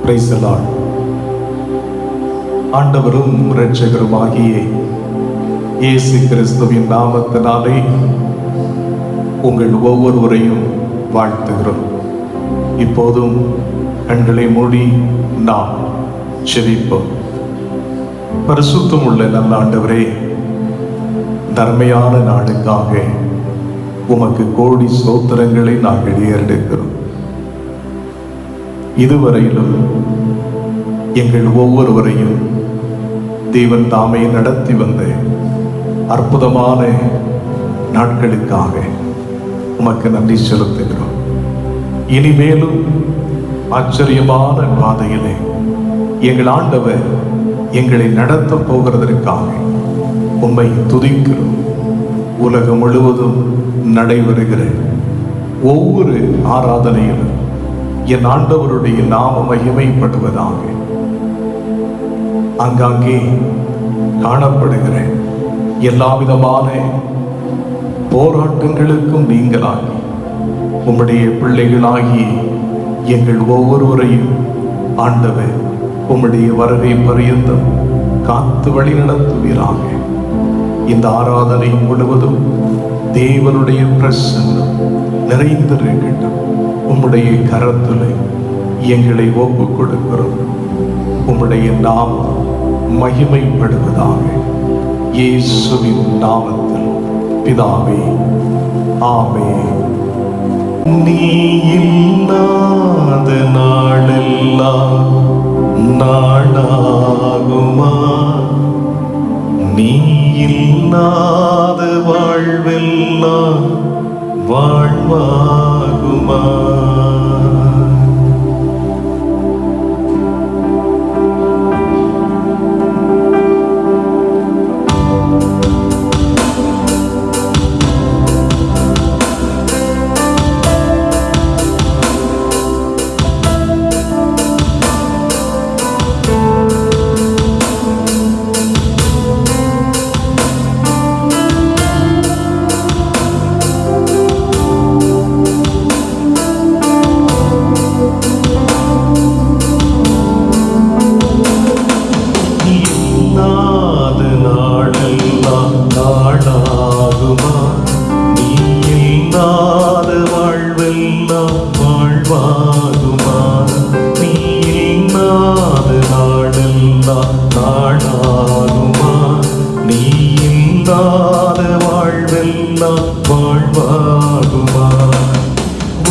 Price the Lord. ஆண்டவரும் இரட்சகருமாகிய இயேசு கிறிஸ்துவின் நாமத்தினாலே உங்கள் ஒவ்வொருவரையும் வாழ்த்துகிறோம். இப்போதும் கண்களை மூடி நாம் ஜெபிப்போம். பரிசுத்தம் உள்ள நல்ல ஆண்டவரே, நன்மையான நாளுக்காக உமக்கு கோடி ஸ்தோத்திரங்களை நாங்கள் ஏறெடுக்கிறோம். இதுவரையிலும் எங்கள் ஒவ்வொருவரையும் தேவன் தாமே நடத்தி வந்த அற்புதமான நாட்களுக்காக உமக்கு நன்றி செலுத்துகிறோம். இனிமேலும் ஆச்சரியமான பாதையிலே எங்கள் ஆண்டவர் எங்களை நடத்த போகிறதற்காக உம்மை துதிக்கிறோம். உலகம் முழுவதும் நடைபெறுகிற ஒவ்வொரு ஆராதனையிலும் என் ஆண்டவருடைய நாம மகிமைப்படுவதாக. அங்காங்கே காணப்படுகிற எல்லா விதமான போராட்டங்களுக்கும் நீங்களாகி உம்முடைய பிள்ளைகளாகி எங்கள் ஒவ்வொருவரையும் ஆண்டவர் உம்முடைய வருகை பரியந்தம் காத்து வழி நடத்துவீராக. இந்த ஆராதனை முழுவதும் தேவனுடைய பிரசன்னம் நிறைந்திருக்கட்டும். உம்முடைய கரத்திலே எங்களை ஒப்புக் கொடுக்கிறோம். உம்முடைய நாமம் மகிமைப்படுவதாக. இயேசுவின் நாமத்தில் பிதாவே, ஆமென். நீ இல்லாத நாளெல்லாம் நாளாகுமா? நீ இல்லாத வாழ்வெல்லாம் வாழ்வாகுமா?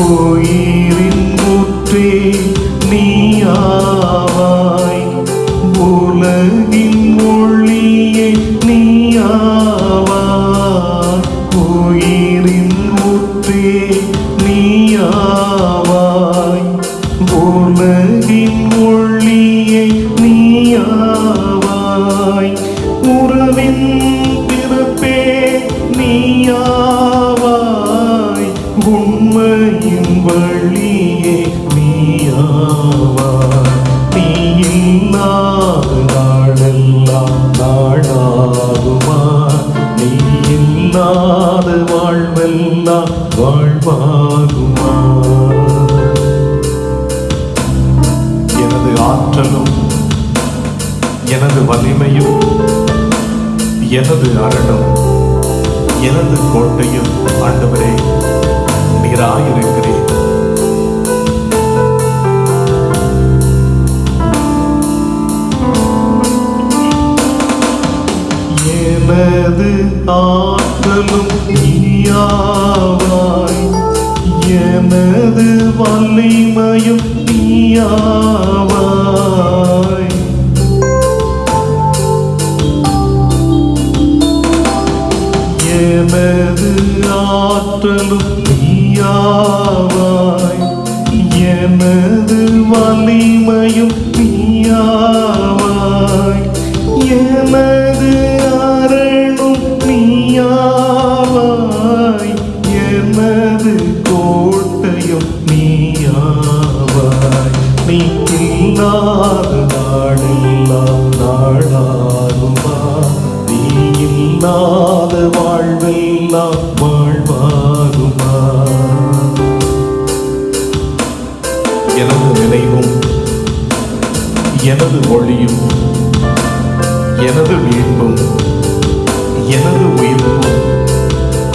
உயிரின் ஊற்றே நீயாவாய், உலகின் ஒளியே நீயாவாய். உயிரின் ஊற்றே நீயாவாய், உலகின் ஒளியே நீயாவாய். உறவின் பிறப்பே நீயாவாய், உண்மையின் வழியே நீயாவாய். நீ இல்லாத நாளெல்லாம் நாளாகுமா? நீ இல்லாத வாழ்வெல்லாம் வாழ்வாகுமா? எனது ஆற்றலும் எனது வலிமையும் எனது அரணும் எனது கோட்டையும் ஆண்டவரே நீராயிருக்கிறேன். எனது ஆற்றலும் நீயாவாய், எனது வலிமையும் நீயாவாய். எனது ஆற்றலும் நீயாவாய், எனது வலிமையும் நீயாவாய். எனது அரணும் நீயாவாய், எனது கோட்டையும் நீயாவாய். நீ இல்லாத நாளெல்லாம் நாளாகுமா? நீ இல்லாத வாழ்வெல்லாம் வாழ்வாகுமா? எனது நினைவும் எனது ஒளியும் எனது மீட்பும் எனது உயிர்ப்பும்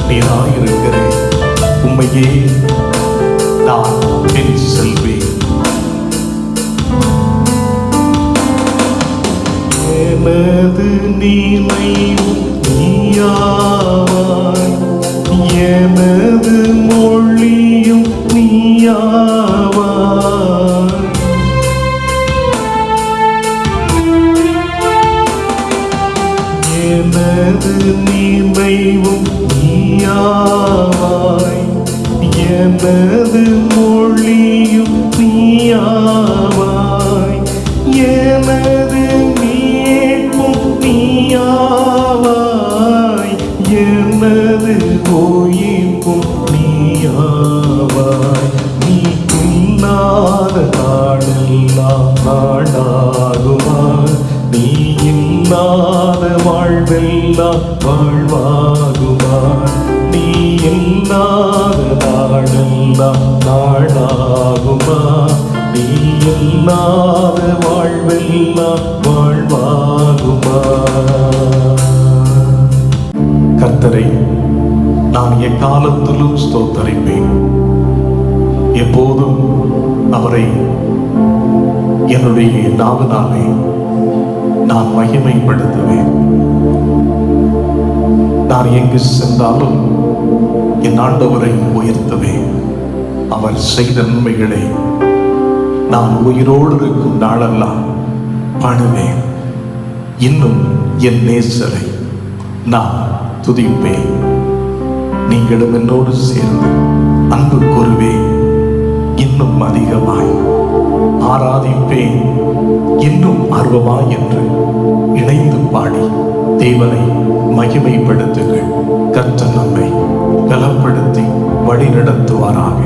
நீராயிருக்கிறேன். உம்மையே நான் பின் செல்வேன். எனது நினைவும் நீயாவாய், எனது மொழியும் நீயாவாய். எனது நினைவும் நீயாவாய், எனது மொழியும் நீயாவாய். எனது மீட்பும் நீயாவாய், எனது உயிர்ப்பும் நீயாவாய். நீ இல்லாத நாடெல்லாம் நாடாகுமா, நீ இல்லாத வாழ்வெல்லாம் வாழ்வாகுமா. நீ இல்லாத நாடெல்லாம் நாடாகுமா, நீ இல்லாத வாழ்வெல்லாம் வாழ்வாகுமா. கர்த்தரை நான் எக்காலத்திலும் ஸ்தோத்தரிப்பேன். எப்போதும் அவரை என்னுடைய நாவினாலே நான் மகிமைப்படுத்துவேன். நான் எங்கு சென்றாலும் என் ஆண்டவரை உயர்த்துவேன். அவர் செய்த நன்மைகளை நான் உயிரோடு இருக்கும் நாளெல்லாம் பாடுவேன். இன்னும் என் நேசரை நான் துதிப்பேன். நீங்களும் என்னோடு சேர்ந்து அன்பு கூறுவேன். இன்னும் அதிகமாய் ஆராதிப்பேன், இன்னும் ஆர்வமாய் என்று இணைந்து பாடி தேவனை மகிமைப்படுத்துங்கள். கர்த்தர் நம்மை பலப்படுத்தி வழி நடத்துவாராக.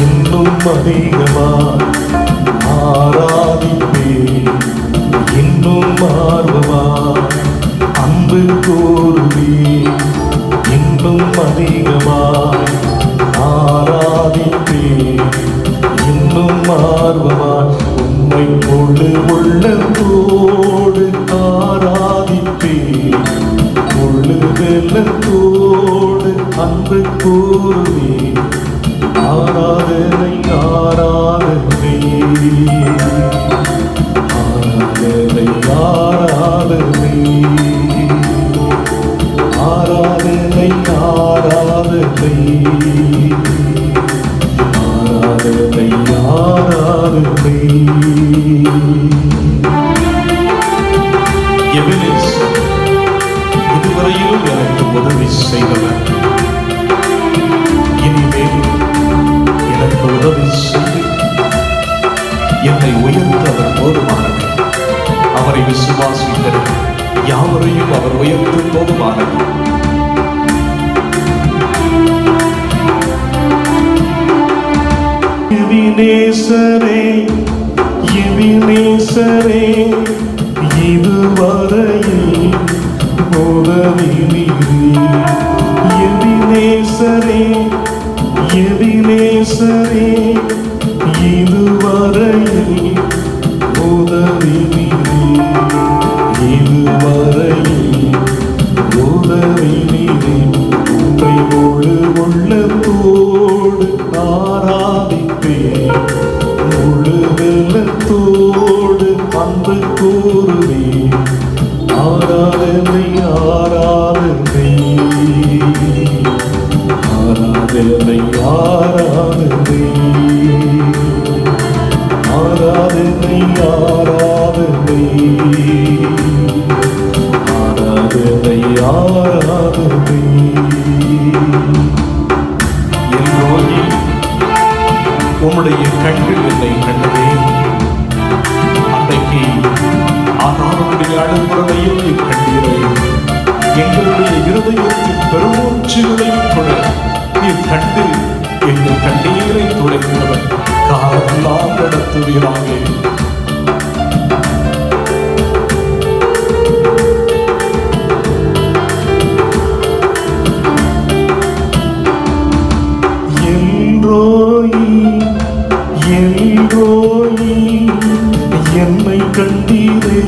இன்னும் அதிகமாய் ஆராதிப்பேன், இன்னும் ஆர்வமாய் அன்பு கூறுவேன். இன்னும் அதிகமாய் ஆராதிப்பேன், இன்னும் ஆர்வமாய் உம்மை முழு உள்ளத்தோடு ஆராதிப்பேன். முழு வெள்ளத்தோடு அன்பு கூறுவேன். ஆராதனை ஆராதனை ஆராதனை ஆராதனை ஆராதனை ஆராதனை ஆராதனை ஆராதனை. எபினேசர் இதுவரையிலும் எனக்கு உதவி செய்தவர், இனிமேல் எனக்கு உதவி செய்து என்னை உயர்த்தவர் போதுமானது. அவரை விசுவாசிக்கிற யாவரையும் அவர் உயர்த்தும் போதுமானது. எபினேசரே எபினேசரே இதுவரையில் உதவி நீரே. எபினேசரே எபினேசரே இதுவரையில் உதவி நீரே. இதுவரையில் உதவி நீரே. உம்மை முழு உள்ளத்தோடு ஆராதிப்பேன், முழு வெள்ளத்தோடு அன்பு கூறுவேன். ஆராதனை ஆராதனை ஆராதனை ஆராதனை ஆராதனை ஆராதனை ஆராதனை ஆராதனை. என் ரோகி உம்முடைய கண்கள் என்னை கண்டதே, அழுகுறதையும் நீர் கண்டீரே. எங்களுடைய இருதயத்தின் பெருமூச்சுகளையும் கூட நீர் கண்டு எங்கள் கண்ணீரை துடைக்கிறவர். காலமெல்லாம் நடத்துவீராக. என்னை கண்டீரே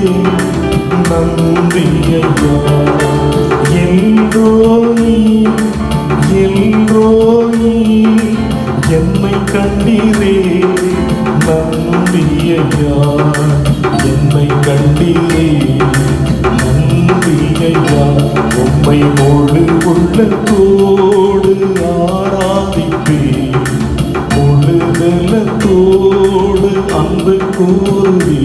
நன்றி ஐயா. எல்ரோயி என்னை கண்டீரே நன்றி ஐயா. என்னை கண்டீரே நன்றி ஐயா. உம்மை முழு உள்ளத்தோடு ஆராதிப்பேன். முழு வெள்ளத்தோடு அன்பு கூறுவே.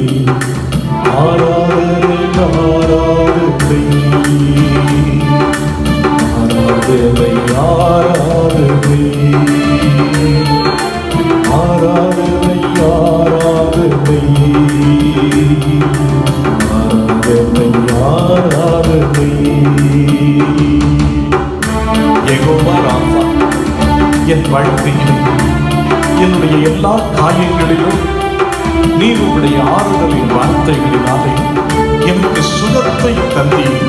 ஆராதனை ஆராதனை ஆராதனை ஆராதனை ஆராதனை ஆராதனை ஆராதனை ஆராதனை. யெகோவா ராஃபா, என் வாழ்க்கையிலே என்னுடைய எல்லா காயங்களிலும் நீர் உங்களுடைய ஆறுதலின் வார்த்தைகளினாலே எனக்கு சுகத்தை தந்தீர்.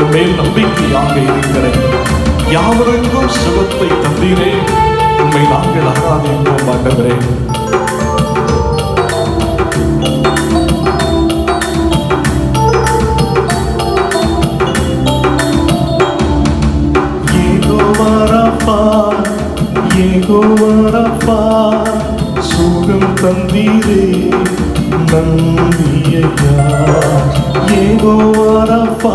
உண்மையில் நம்பிக்கையாக இருக்கிறேன். யாவருக்கும் சுகத்தை தந்தீரே. உண்மை நாங்கள் ஆராதிப்போம் ஆண்டவரே. யெகோவா ராஃபா, சுகம் தந்தீரே நன்றி ஐயா. யெகோவா ராஃபா,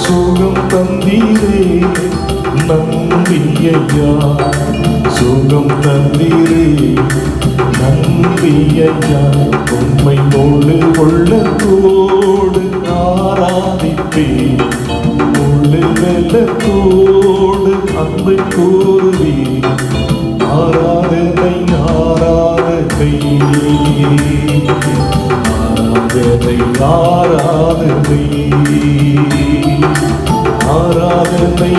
சுகம் தந்தீரே நன்றி ஐயா. சுகம் தந்தீரே நன்றி ஐயா. உம்மை முழு உள்ளத்தோடு ஆராதிப்பேன். முழு வெள்ளத்தோடு அன்பு கூறுவே. ஆராதனை ஆராதனை ஆராதனை ஆராதனை ஆராதனை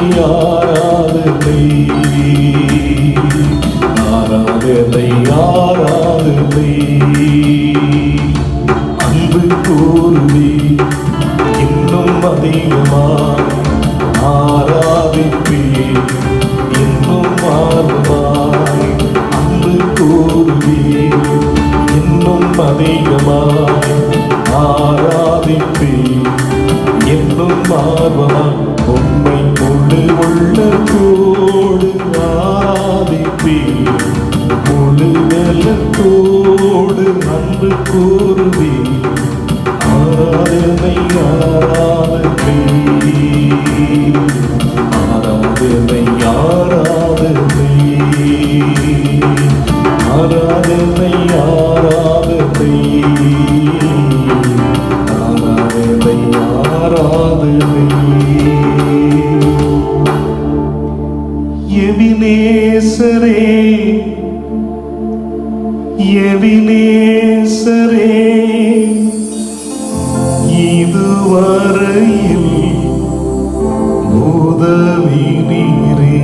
ஆராதனை ஆராதனை ஆராதனை. அன்பு கூறுவே இன்னும் அதிகமாக ஆராதிப்பேன். இன்னும் ஆர்வமாய் அன்பு கூறுவேன். இன்னும் அதிகமாய் ஆராதிப்பேன். இன்னும் ஆர்வமாய் உம்மை முழு உள்ளத்தோடு ஆராதிப்பேன். முழு வெள்ளத்தோடு அன்பு கூறுவேன். ஆராதனை ஆராதனை ஆராதனை ஆராதனை ஆராதனை ஆராதனை ஆராதனை ஆராதனை. எபினேசரே எபினேசரே, இதுவரையில் உதவி நீரே.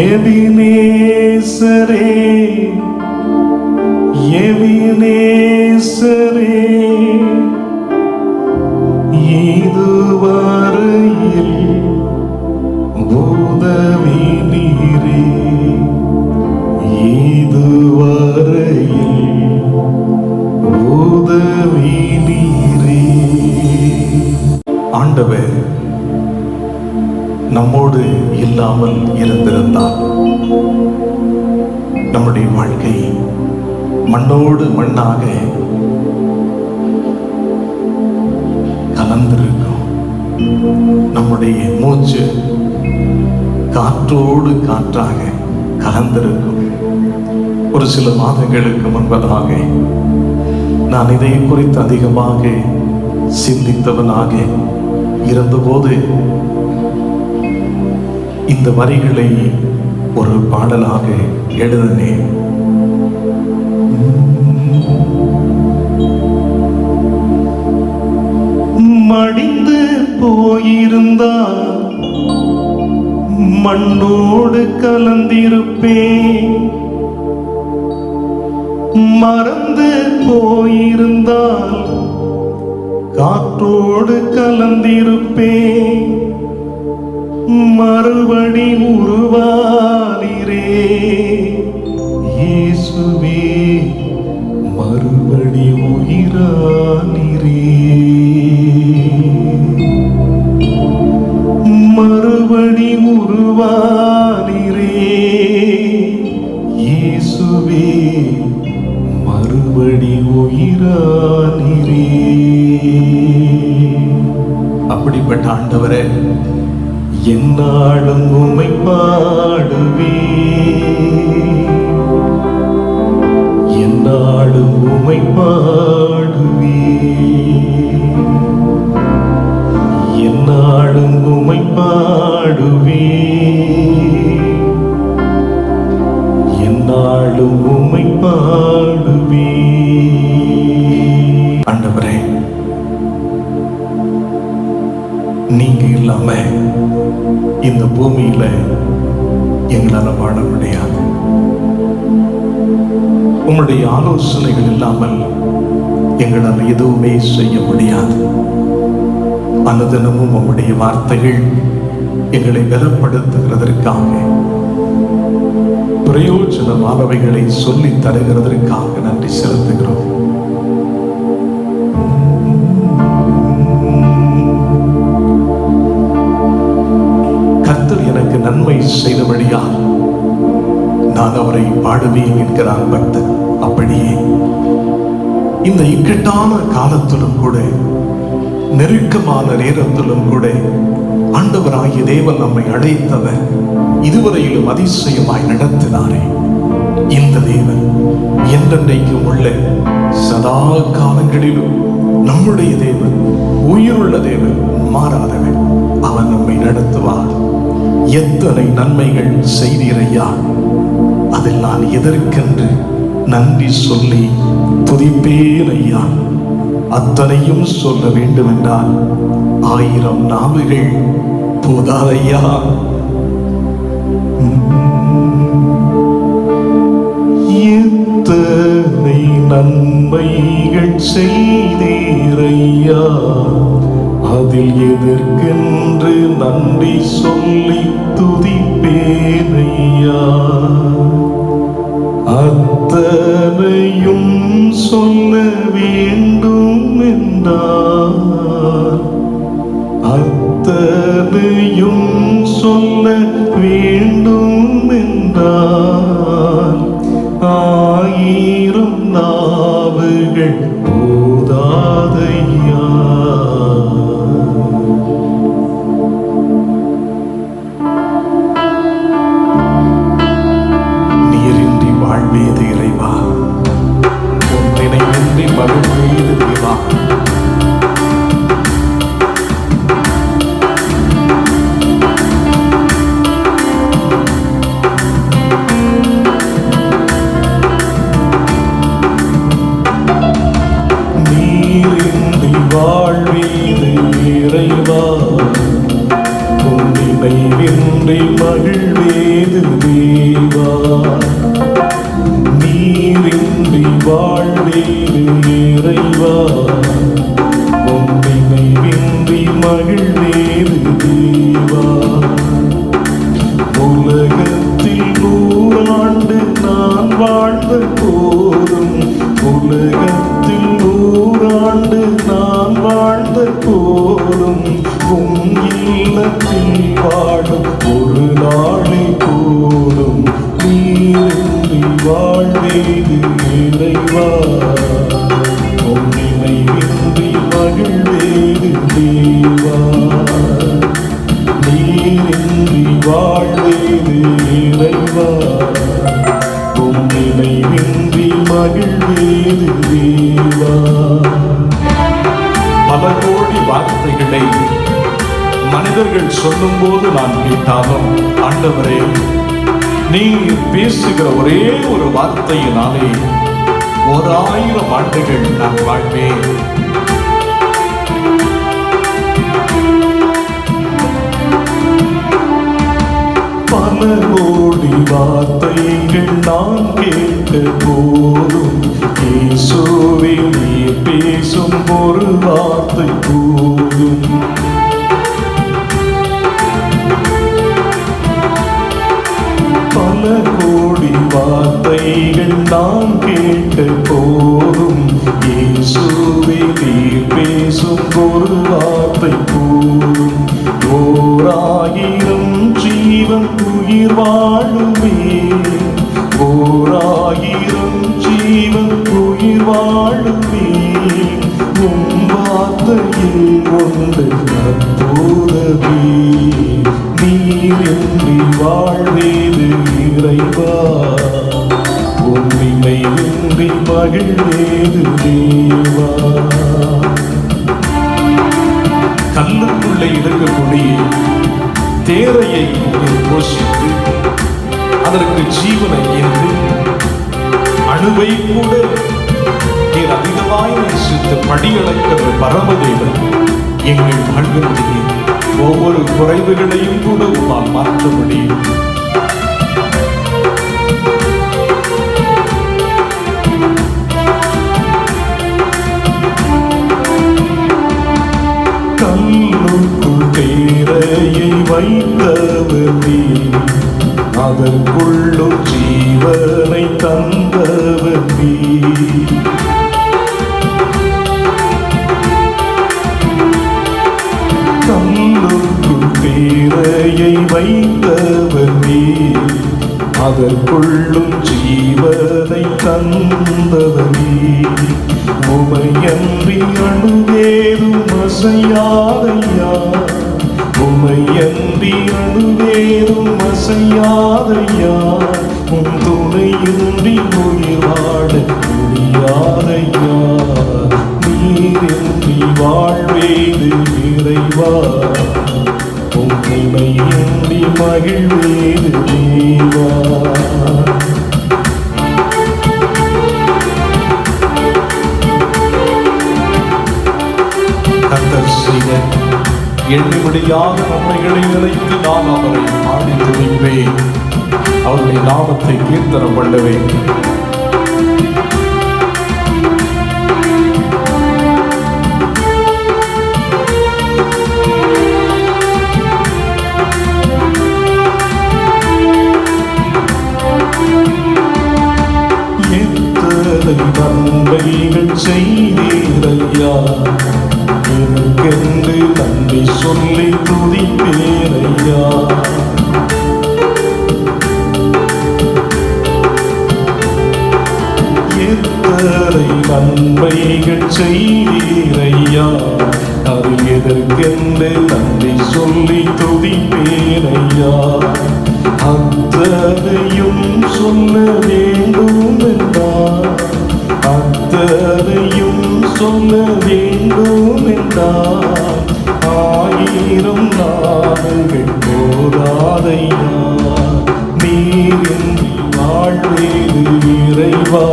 எபினேசரே எபினேசரே, இதுவரையில் உதவி நீரே. இதுவரையில் உதவி நீரே. ஆண்டவர் நம்மோடு இல்லாமல் இருந்திருந்தால் நம்முடைய வாழ்க்கை மண்ணோடு மண்ணாக கலந்திருக்கும். நம்முடைய மூச்சு காற்றோடு காற்றாக கலந்திருக்கும். ஒரு சில மாதங்களுக்கு முன்பதாக நான் இதை குறித்து அதிகமாக சிந்தித்தவனாக இருந்தபோது இந்த வரிகளை ஒரு பாடலாக எழுதினேன். போயிருந்தால் மண்ணோடு கலந்திருப்பேன். மறந்து போயிருந்தால் காற்றோடு கலந்திருப்பேன். மறுபடி உருவானீரே இயேசுவே, மறுபடி உயிரானீரே. மறுபடி உருவானீரே இயேசுவே, மறுபடி உயிரானீரே. அப்படிப்பட்ட ஆண்டவரே, என்னாலும் உம்மை பாடுவே, என்னாலும் உம்மை பாடுவே, என்னாலும் உம்மை பாடுவே, என்னாலும் உம்மை பாடுவே. ஆண்டவரே, நீங்க இல்லாம இந்த பூமியில எங்களால வாழ முடியாது. உங்களுடைய ஆலோசனைகள் இல்லாமல் எங்களால் எதுவுமே செய்ய முடியாது. அனுதினமும் உங்களுடைய வார்த்தைகள் எங்களை பலப்படுத்துகிறதற்காக, பிரயோஜனமானவைகளை சொல்லி தருகிறதற்காக நன்றி செலுத்துகிறோம். கர்த்தர் எனக்கு நன்மை செய்தபடியால் நான் அவரை பாடுவேன் என்கிறார் பக்தர். அப்படியே இந்த இக்கட்டான காலத்திலும் கூட, நெருக்கமான நேரத்திலும் கூட ஆண்டவராகிய தேவன் நம்மை அழைத்தவர், இதுவரையிலும் அதிசயமாய் நடத்தினாரே. இந்த தேவன் என்றென்றைக்கும் உள்ள சதா காலங்களிலும் நம்முடைய தேவன், உயிருள்ள தேவன், மாறாதவன். அவன் நம்மை நடத்துவார். எத்தனை நன்மைகள் செய்தீரையா, அதில் நான் எதற்கென்று நன்றி சொல்லி துதிப்பேன் ஐயா. அத்தனையும் சொல்ல வேண்டும் என்றால் 1000 நாவுகள் போதாதையா. எத்தனை நன்மைகள் செய்தீரையா, அதில் எதற்கென்று நன்றி சொல்லி துதிப்பேனையா. அத்தனையும் சொல்ல வேண்டும் என்றால், அத்தனையும் சொல்ல வேண்டும் என்றால் 1000 நாவுகள் போதாதையா. நீரின்றி வாழ்வேது இறைவா, உன் நினைவின்றி மகிழ்வேது தேவா. வாழ்வேது இறைவா, உன் நினைவின்றி மகிழ்வேது தேவா. நீரின்றி வாழ்வேது இறைவா, உன் நினைவின்றி மகிழ்வேது தேவா. உலகத்தில் 100 ஆண்டு நான் வாழ்ந்த போதும், உலகத்தில் 100 ஆண்டு நான் வாழ்ந்த போதும், உன் இல்லத்தில் வாழும் ஒரு நாளை போதும். நீரின்றி வாழ்வேது இறைவா, உன் நினைவின்றி மகிழ்வேது தேவா. நீரின்றி வாழ்வேது இறைவா, உன் நினைவின்றி மகிழ்வேது தேவா. பல கோடி வார்த்தைகளை மனிதர்கள் சொல்லும் போது நான் கேட்டாலும், ஆண்டவரே, நீர் பேசுகிற ஒரே ஒரு வார்த்தையினாலே 1000 ஆண்டுகள் நான் வாழ்வேன். பல கோடி வார்த்தைகள் நாம் கேட்ட போதும் இயேசுவே நீர் பேசும் ஒரு வார்த்தை போதும். 1000 ஜீவன் உயிர் வாழுமே, 1000 ஜீவன் உயிர் வாழுமே. உம் வார்த்தையில் ஒன்று அற்புதமே, நீரின்றி வாழ்வேது இறைவா, உம்மை இன்றி மகிழ்வேது தேவா. கல்லுக்குள்ளே இருக்கக்கூடிய தேரையை போஷித்து அதற்கு ஜீவனை என்று அணுவை கூட நீர் அதிகமாய் நேசித்து படியளக்கிற பரமதேவன் எங்கள் வாழ்வின் ஒவ்வொரு குறைவுகளையும் கூட உம்மால் மாற்ற முடியும். கல்லுக்குள் தேரையை வைத்தவர் நீர், அதற்குள்ளும் ஜீவனை தந்தவர் நீர். கல்லுக்குள் தேரையை வைத்தவர் நீர், அதற்குள்ளும் ஜீவனை தந்தவர் நீர். உமையன்றி அணுவேதும் அசையாதையா, உமையன்றி அணுவேதும் அசையாதையா. உன் துணையின்றி உயிர் வாழ முடியாதையா, நீரின்றி வாழ்வேது இறைவா, உன் துணையின்றி மகிழ்வேது தேவா. கர்த்தர் செய்த எண்ணி முடியாத நன்மைகளை நினைத்து நான் அவரை பாடி துதிப்பேன், அவருடைய நாமத்தை கீர்த்தனம் பண்ணுவேன். எத்தனை நன்மைகள் செய்தீரையா, எனக்கென்று நன்றி சொல்லி துதிப்பேனையா. எத்தனை நன்மைகள் செய்தீரையா, அது எதற்கென்று நன்றி சொல்லி துதிப்பேனையா. அத்தனையும் சொல்ல வேண்டும் என்றார், அத்தனையும் சொல்ல வேண்டும் என்றார். 1000 நாடுகள் போதாதையா, நீரின்றி வாழ்வேது இறைவா,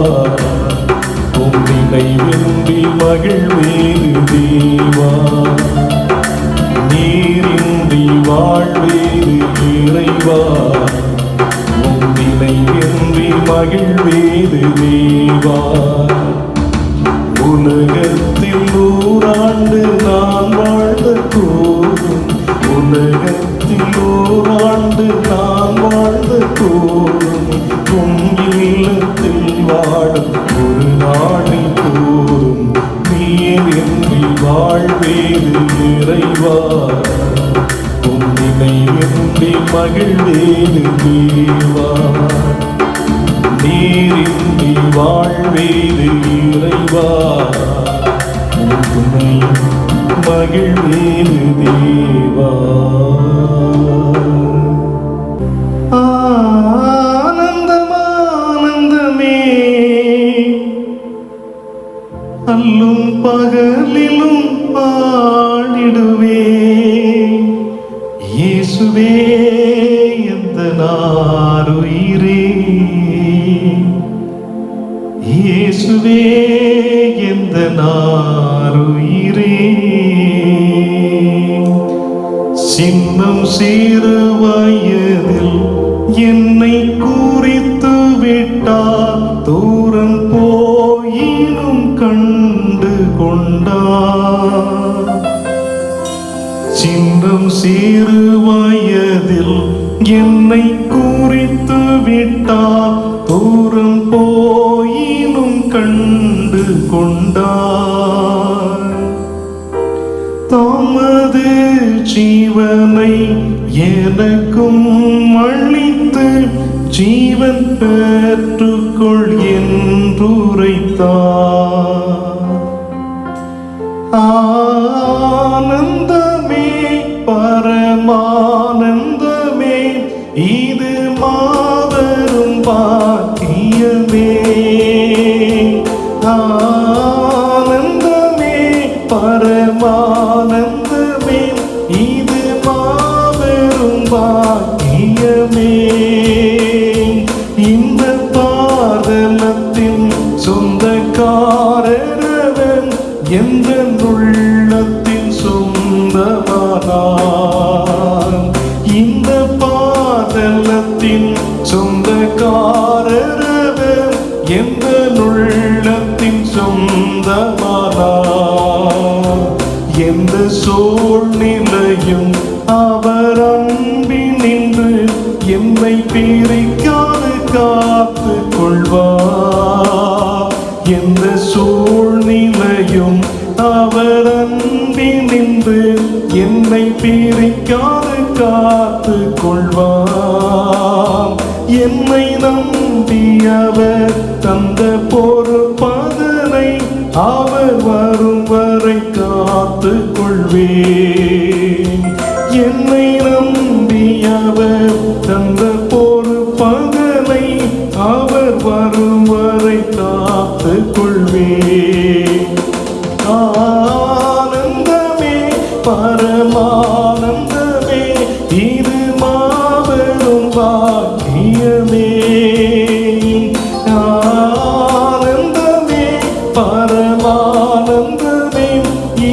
உம் நினைவின்றி மகிழ்வேது தேவா. நீரின்றி வாழ்வேது இறைவா, உம் நினைவின்றி மகிழ்வேது தேவா. உலகத்தில் 100 ஆண்டு நான் வாழ்ந்த போதும், உலகத்தில் 100 ஆண்டு நான் வாழ்ந்த போதும், உம் இல்லத்தில் வாழும் ஒரு நாளில் போதும். நீரின்றி வாழ்வேது இறைவா, உம் நினைவின்றி மகிழ்வேது தேவா. நீரின்றி வாழ்வேது இறைவா, உம் துணை மகிழ்வேது தேவா. ஆனந்தம் ஆனந்தமே, அல்லும் பகலிலும் பாடிடுவே, இயேசுவே எந்த நாருயிரே, இயேசுவே எந்த நாருயிரே. சின்னம் சிறு வயதில் என்னை குறித்து விட்டார், தூரம் போயினும் கண்டு கொண்டார். சின்னம் சிறு வயதில் என்னை குறித்து விட்டார், தூரம் போயினும் கண்டு கொண்டார். தமது ஜீவனை எனக்கும் அளித்து ஜீவன் பெற்றுக்கொள் என்றுரைத்தார். ஆனந்தமே பரமானந்தமே, இது மாபெரும் பாக்கியமே. ஆனந்தமே பரமானந்தமே, இது மாபெரும் பாக்கியமே. இந்த பாதலத்தின் சொந்தக்காரரவன் எந்த உள்ளத்தின் சொந்தமானான். இந்த பாதலத்தின் சொந்தக்காரரவன் எந்த உள்ளத்தின் சொந்தமானான். எந்த சூழ்நிலையும் அவர் அன்பினின்று என்னை பிரிக்காது காத்து கொள்வார். எந்த சூழ்நிலையும் அவர் அன்பினின்று என்னை பிரிக்காது காத்து கொள்வார். என்னை நம்பி அவர் தந்த பொறுப்பதனை அவர் வரும் வரை காத்து கொள்வேன். என்னை நம்பி அவர் தந்த பொறுப்பதனை அவர் வரும் வரை காத்து கொள்வேன். ஆனந்தமே பரமானந்தமே, இது மாபெரும் பாக்கியமே. ஆனந்தமே பரமானந்தமே,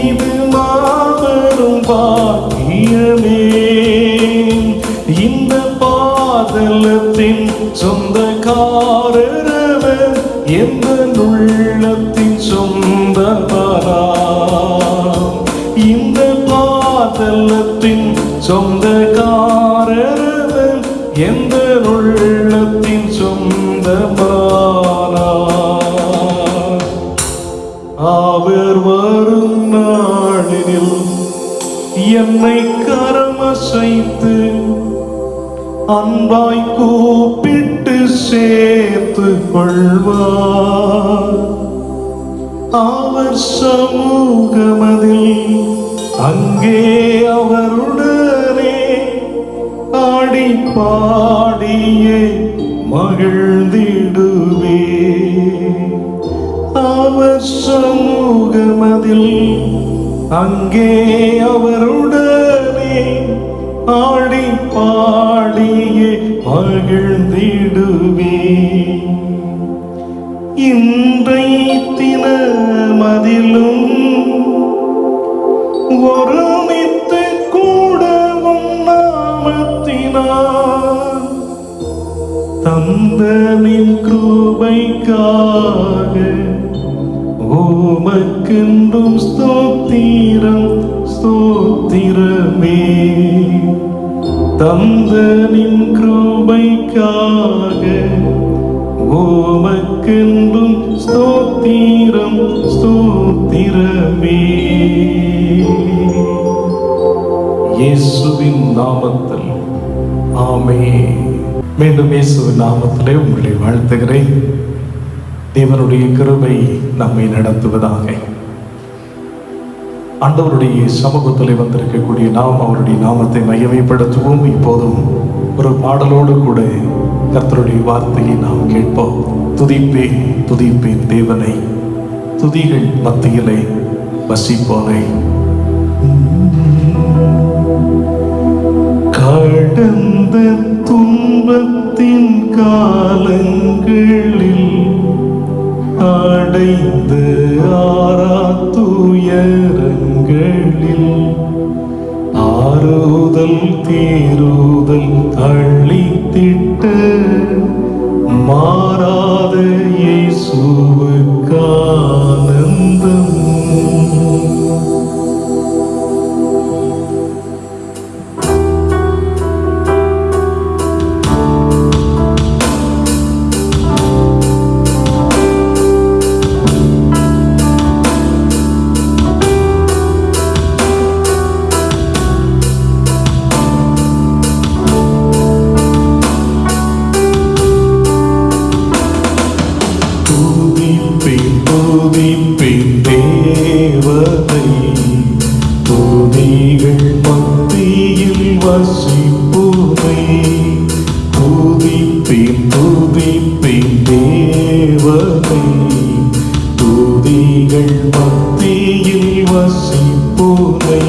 இது மாபெரும் பாக்கியமே. இந்த பாதலத்தின் சொந்தக்காரரவன் எந்த உள்ளத்தின் சொந்தமானார். இந்த பாதலத்தின் சொந்தக்காரரவன் எந்த உள்ளத்தின் சொந்தமானார். அவர் வரும் நாளில் என்னை கரமசைத்து அன்பாய் கூப்பிட்டு சேர்த்து கொள்வார். அவர் சமூகமதில் அங்கே அவருடனே ஆடி பாடியே மகிழ்ந்திடுவே. அவர் சமூகமதில் அங்கே அவருடனே ஆடி பாடியே மகிழ்ந்திடுவே. இன்றை தினமதிலும் ஒருமித்து கூடவும் நாமத்தினார் தந்தனின் கிருபைக்காக உமக்கென்றும் ஸ்தோத்திரம் ஸ்தோத்திரமே. தந்தனின் கிருபைக்காக உமக்கென்றும் ஸ்தோத்திரம் ஸ்தோத்திரமே. இயேசுவின் நாமத்தில் ஆமென். மீண்டும் இயேசுவின் நாமத்திலே உங்களை வாழ்த்துகிறேன். தேவனுடைய கிருபை நம்மை நடத்துவதாக. ஆண்டவருடைய சமூகத்தில் வந்திருக்கக்கூடிய நாம் அவருடைய நாமத்தை மகிமைப்படுத்துவோம். இப்போதும் ஒரு பாடலோடு கூட கர்த்தருடைய வார்த்தையை நாம் கேட்போம். துதிப்பேன் துதிப்பேன் தேவனை, துதிகள் மத்தியிலே வசிப்போனை. கடந்த துன்பத்தின் காலங்களில் அடைந்த ஆராத்துயரங்களில் ஆறுதல் தீருதல் அளித்திட்ட மாறாத இயேசுவுக்கு ஆனந்தம். வசிப்புனை. துதிப்பேன் துதிப்பேன் தேவனை, துதிகள் மத்தியில் வசிப்புனை.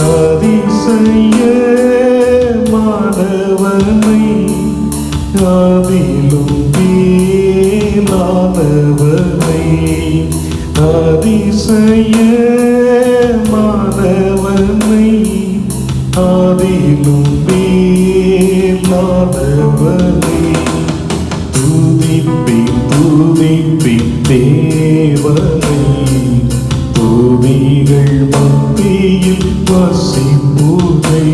அதிசயமானவனை, அதிலும் மேலானவனை, அதிசயமானவனை, அதிலும் மேலானவனை. துதிப்பேன் துதிப்பேன் தேவனை, துதிகள் மத்தியில் வசிப்புனை.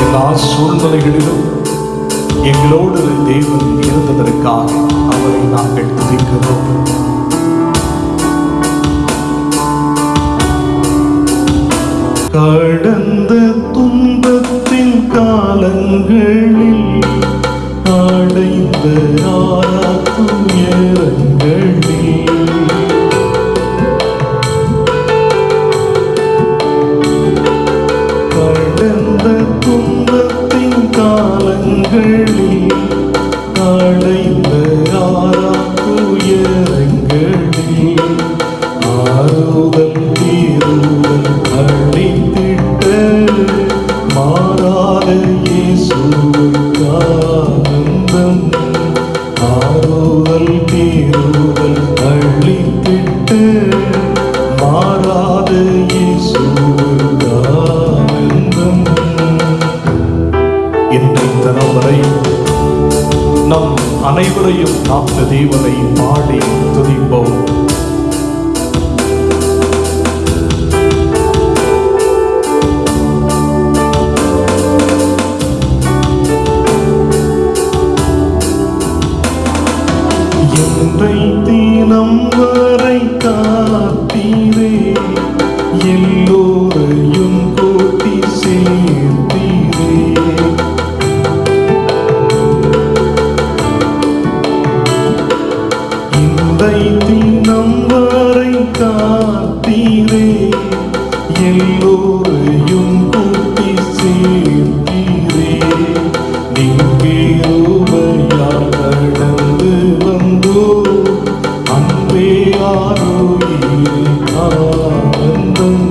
எல்லா சூழ்நிலைகளிலும் எங்களோடு தேவன் இருந்ததற்காக அவரை நாங்கள் துதிக்கிறோம். கடந்த துன்பத்தின் காலங்களில் அடைந்த துயரங்களில் கடந்த துன்பத்தின் காலங்களில் அடைந்த துயரங்களில் ஆறுதல் தீருதல் அளித்திட்ட மாறாத இயேசுவுக்கு ஆனந்தம். ஆறுதல் தீருதல் அளித்திட்ட மாறாத இயேசுவுக்கு ஆனந்தம். இன்றைய தினம் வரை நம் அனைவரையும் காத்த தேவனை பாடி துதிப்போம். இன்றை தினம் வரை காத்தீரே, எல்லோரையும் கூட்டி சேர்த்தீரே. இன்றை தினம் வரை காத்தீரே, எல்லோரையும் கூட்டி சேர்த்தீரே. நீங்கே உமையால் நடந்து வந்தோ, அன்பே ஆரோக்கியே ஆனந்தம்.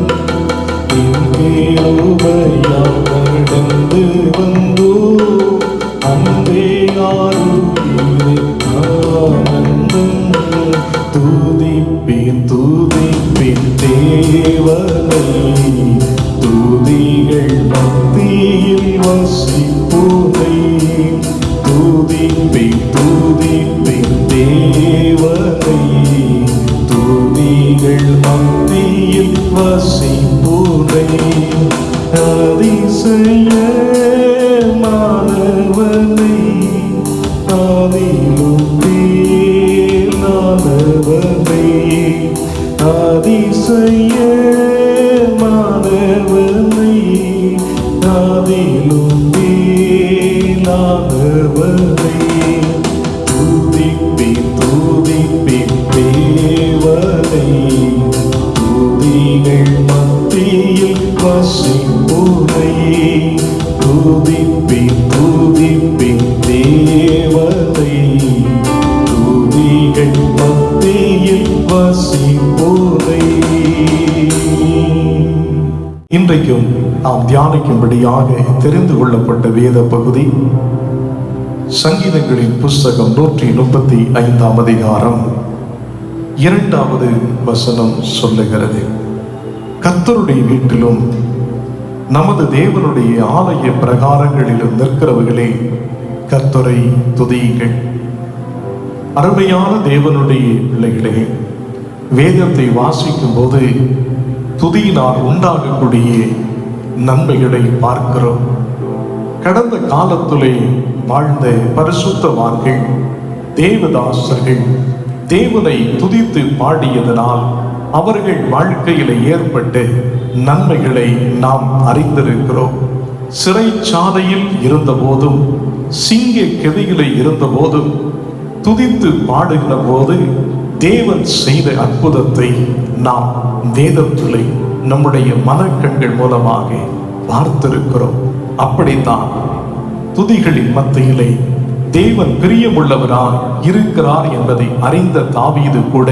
நீங்கே உமையால் நடந்து வந்தோ, அன்பே ஆரோக்கியே ஆனந்தம். துதிப்பேன் துதிப்பேன் தேவனை, துதிகள் மத்தியில் வசிப்புனை. துதிப்பேன் துதிப்பேன் தேவனை, துதிகள் மத்தியில் வசிப்புனை. அதிசயமானவனை, அதிலும் மேலானவனை, அதிசயமானவனை, அதிலும் மேலானவனை. துதிப்பேன் துதிப்பேன் தேவனை, துதிகள் மத்தியில் வசிப்புனை. துதிப்பேன் துதிப்பேன் தேவனை, துதிகள் மத்தியில் வசிப்புனை. இன்றைக்கும் நாம் தியானிக்கும்படியாக தெரிந்து கொள்ளப்பட்ட வேத பகுதி சங்கீதங்களின் புஸ்தகம் 135 அதிகாரம் 2வது வசனம் சொல்லுகிறது. கர்த்தருடைய வீட்டிலும் நமது தேவனுடைய ஆலய பிரகாரங்களிலும் நிற்கிறவர்களே, கர்த்தரை துதியுங்கள். அருமையான தேவனுடைய பிள்ளைகளே, வேதத்தை வாசிக்கும் போது துதியினால் உண்டாகக்கூடிய நன்மைகளை பார்க்கிறோம். கடந்த காலத்திலே வாழ்ந்த பரிசுத்தவான்கள், தேவதாசர்கள் தேவனை துதித்து பாடியதனால் அவர்கள் வாழ்க்கையில ஏற்பட்ட நன்மைகளை நாம் அறிந்திருக்கிறோம். சிறைச்சாலையில் இருந்த போதும், சிங்க கெதியிலே இருந்த போதும் துதித்து பாடுகிற போது தேவன் செய்த அற்புதத்தை நாம் வேதத்திலே நம்முடைய மனக்கண்கள் மூலமாக பார்த்திருக்கிறோம். அப்படித்தான் துதிகளின் மத்தியிலே தேவன் பிரியமுள்ளவராய் இருக்கிறார் என்பதை அறிந்த தாவீது கூட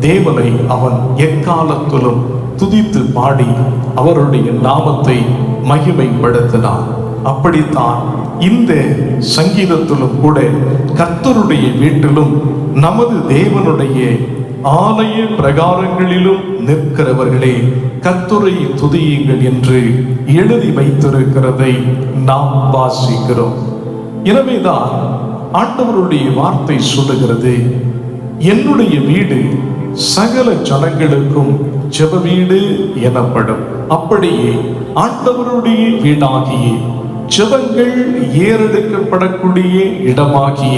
தேவனை அவன் எக்காலத்திலும் துதித்து பாடி அவருடைய நாமத்தை மகிமைப்படுத்தினார். அப்படித்தான் இந்த சங்கீதத்திலும் கூட கர்த்தருடைய வீட்டிலும் நமது தேவனுடைய ஆலய பிரகாரங்களிலும் நிற்கிறவர்களே கர்த்தரை துதியுங்கள் என்று எழுதி வைத்திருக்கிறதை நாம் வாசிக்கிறோம். எனவேதான் ஆண்டவருடைய வார்த்தை சொல்லுகிறது, என்னுடைய வீடு சகல ஜனங்களுக்கும் ஜெப வீடு எனப்படும். அப்படியே ஆண்டவருடைய வீடாகிய ஜெபங்கள் ஏறெடுக்கப்படக்கூடிய இடமாகிய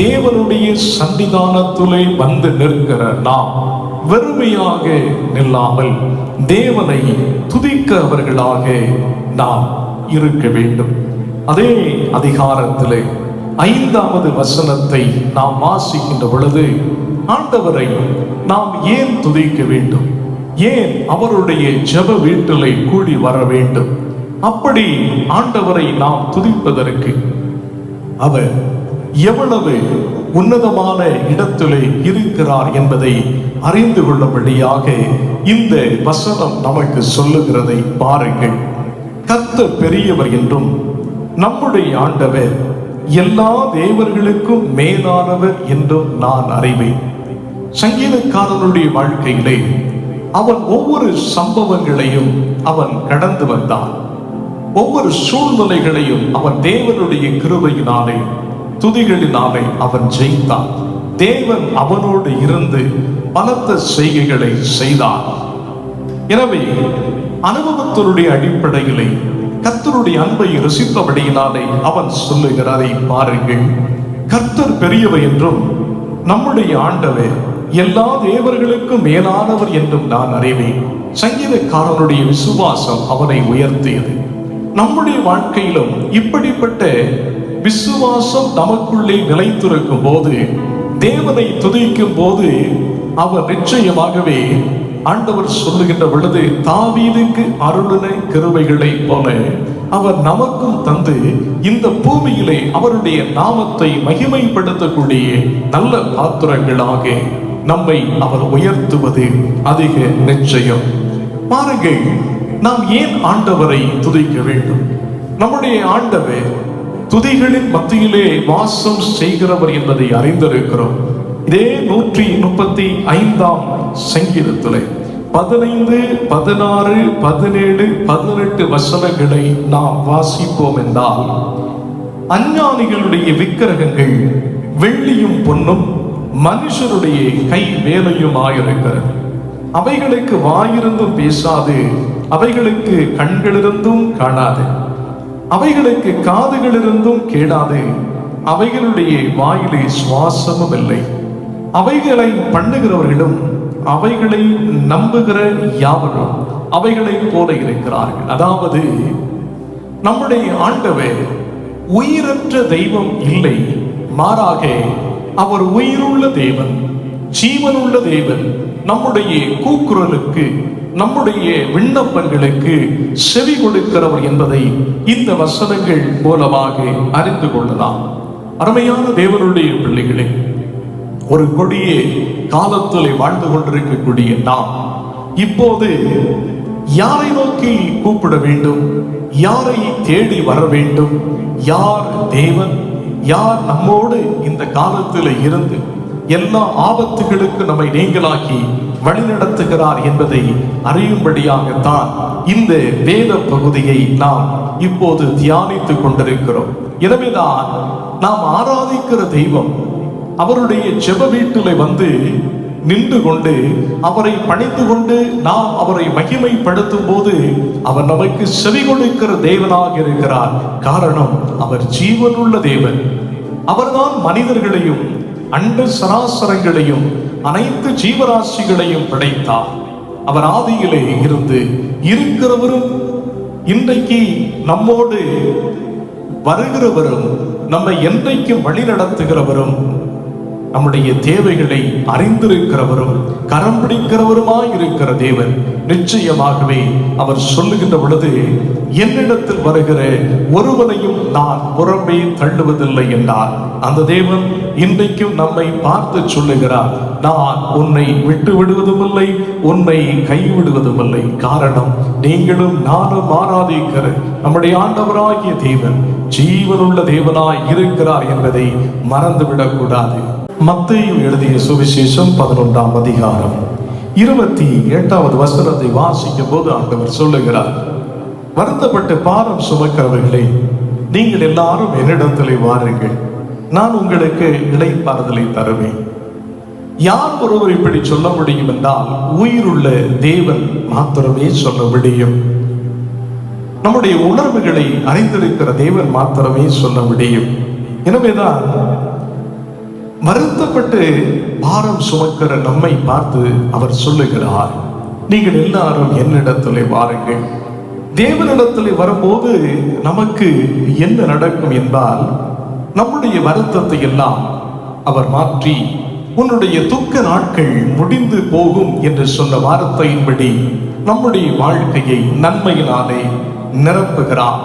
தேவனுடைய சன்னிதானத்திலே வந்து நிற்கிற நாம் வெறுமையாக நில்லாமல் தேவனை துதிக்கிறவர்களாக நாம் இருக்க வேண்டும். அதே அதிகாரத்திலே 5வது வசனத்தை நாம் வாசிக்கின்ற பொழுது ஆண்டவரை நாம் ஏன் துதிக்க வேண்டும், ஏன் அவருடைய ஜெப வீட்டிலே கூடி வர வேண்டும்? அப்படி ஆண்டவரை நாம் துதிப்பதற்கு அவர் எவ்வளவு உன்னதமான இடத்திலே இருக்கிறார் என்பதை அறிந்து கொள்ளும்படியாக இந்த வசனம் நமக்கு சொல்லுகிறதை பாருங்கள். கர்த்தர் பெரியவர் என்றும் நம்முடைய ஆண்டவர் எல்லா தேவர்களுக்கும் மேலானவர் என்றும் நான் அறிவேன். சங்கீதக்காரனுடைய வாழ்க்கையிலே அவன் ஒவ்வொரு சம்பவங்களையும் அவன் கடந்து வந்தான். ஒவ்வொரு சூழ்நிலைகளையும் அவன் தேவனுடைய கிருபையினாலே துதிகளினாலே அவன் ஜெயித்தான். தேவன் அவனோடு இருந்து பலத்த செய்கைகளை செய்தான். எனவே அனுபவத்தினுடைய அடிப்படையிலே கர்த்தருடைய அன்பை ரசித்தபடியினாலே அவன் சொல்லுகிறாரை பாருங்கள், கர்த்தர் பெரியவர் என்றும் நம்முடைய ஆண்டவர் எல்லா தேவர்களுக்கும் மேலானவர் என்றும் நான் அறிவேன். சங்கீதக்காரனுடைய விசுவாசம் அவனை உயர்த்தியது. நம்முடைய வாழ்க்கையிலும் இப்படிப்பட்ட விசுவாசம் நமக்குள்ளே நிலைத்திருக்கும் போது, தேவனை துதிக்கும் போது அவர் நிச்சயமாகவே ஆண்டவர் சொல்லுகின்ற பொழுது தாவீதுக்கு அருளின கிருபைகளை போல அவர் நமக்கும் தந்து இந்த பூமியிலே அவருடைய நாமத்தை மகிமைப்படுத்தக்கூடிய நல்ல பாத்திரங்களாக நம்மை அவர் உயர்த்துவது அதிக நிச்சயம். பாருங்கள், நாம் ஏன் ஆண்டவரை துதிக்க வேண்டும்? நம்முடைய ஆண்டவர் துதிகளின் மத்தியிலே வாசம் செய்கிறவர் என்பதை அறிந்திருக்கிறோம். இதே 135ஆம் சங்கீதத்திலே 15, 16, 17, 18 வசனங்களை நாம் வாசிப்போம் என்றால், அஞ்ஞானிகளுடைய விக்கிரகங்கள் வெள்ளியும் பொன்னும் மனுஷருடைய கை வேலையுமாயிருக்கிறது. அவைகளுக்கு வாயிருந்தும் பேசாது, அவைகளுக்கு கண்களிருந்தும் காணாது, அவைகளுக்கு காதுகளிருந்தும் கேளாது, அவைகளுடைய வாயிலே சுவாசமும் இல்லை. அவைகளை பண்ணுகிறவர்களும் அவைகளை நம்புகிற யாவரும் அவைகளை போல இருக்கிறார்கள். அதாவது நம்முடைய ஆண்டவர் உயிரற்ற தெய்வம் இல்லை, மாறாக அவர் உயிருள்ள தேவன், ஜீவனுள்ள தேவன். நம்முடைய கூக்குரலுக்கு, நம்முடைய விண்ணப்பங்களுக்கு செவி கொடுக்கிறவர் என்பதை இந்த வசனங்கள் மூலமாக அறிந்து கொள்ளலாம். அருமையான தேவனுடைய பிள்ளைகளே, ஒரு கொடிய காலத்திலே வாழ்ந்து கொண்டிருக்கக்கூடிய நாம் இப்போது யாரை நோக்கி கூப்பிட வேண்டும், யாரை தேடி வர வேண்டும், யார் தேவன், யார் நம்மோடு இந்த காலத்தில் இருந்து எல்லா ஆபத்துகளுக்கு நம்மை நீங்களாக்கி வழிநடத்துகிறார் என்பதை அறியும்படியாகத்தான் இந்த வேத பகுதியை நாம் இப்போது தியானித்துக் கொண்டிருக்கிறோம். எனவேதான் நாம் ஆராதிக்கிற தெய்வம் அவருடைய ஜெப வீட்டிலே வந்து நின்று கொண்டு அவரை பணிந்து கொண்டு நாம் அவரை மகிமைப்படுத்தும் போது அவர் நமக்கு செவி கொடுக்கிற தேவனாக இருக்கிறார். காரணம், அவர் ஜீவனுள்ள தேவன். அவர்தான் மனிதர்களையும் அண்ட சராசரங்களையும் அனைத்து ஜீவராசிகளையும் படைத்தார். அவர் ஆதியிலே இருந்து இருக்கிறவரும் இன்றைக்கு நம்மோடு வருகிறவரும் நம்மை என்றைக்கும் வழி நடத்துகிறவரும் நம்முடைய தேவைகளை அறிந்திருக்கிறவரும் கரம் பிடிக்கிறவருமாய் இருக்கிற தேவன் நிச்சயமாகவே அவர் சொல்லுகின்ற பொழுது, என்னிடத்தில் வருகிற ஒருவனையும் நான் புறம்பே தள்ளுவதில்லை என்றார். அந்த தேவன் இன்றைக்கும் நம்மை பார்த்து சொல்லுகிறார், நான் உன்னை விட்டு விடுவதுமில்லை, உன்னை கைவிடுவதுமில்லை. காரணம், நீங்களும் நானும் ஆராதிக்கிற நம்முடைய ஆண்டவராகிய தேவன் ஜீவனுள்ள தேவனாய் இருக்கிறார் என்பதை மறந்துவிடக் கூடாது. மத்தேயு எழுதிய சுவிசேஷம் 11ஆம் அதிகாரம் 28வது வசனத்தை வாசிக்கும் போது ஆண்டவர் சொல்லுகிறார், வருத்தப்பட்டு பாரம் சுமக்கிறவர்களே, நீங்கள் எல்லாரும் என்னிடத்திலே வாருங்கள், நான் உங்களுக்கு இளைப்பாறுதலை தருவேன். யார் ஒருவர் இப்படி சொல்ல முடியும் என்றால், உயிருள்ள தேவன் மாத்திரமே சொல்ல முடியும். நம்முடைய உணர்வுகளை அறிந்திருக்கிற தேவன் மாத்திரமே சொல்ல முடியும். எனவேதான் வருத்தப்பட்டு பாரம் சுமக்கிற நம்மை பார்த்து அவர் சொல்லுகிறார், நீங்கள் எல்லாரும் என்னிடத்திலே வாருங்கள். தேவனிடத்திலே வரும்போது நமக்கு என்ன நடக்கும் என்றால், நம்முடைய வருத்தத்தை எல்லாம் அவர் மாற்றி, உன்னுடைய துக்க நாட்கள் முடிந்து போகும் என்று சொன்ன வார்த்தையின்படி நம்முடைய வாழ்க்கையை நன்மையினாலே நிரப்புகிறார்.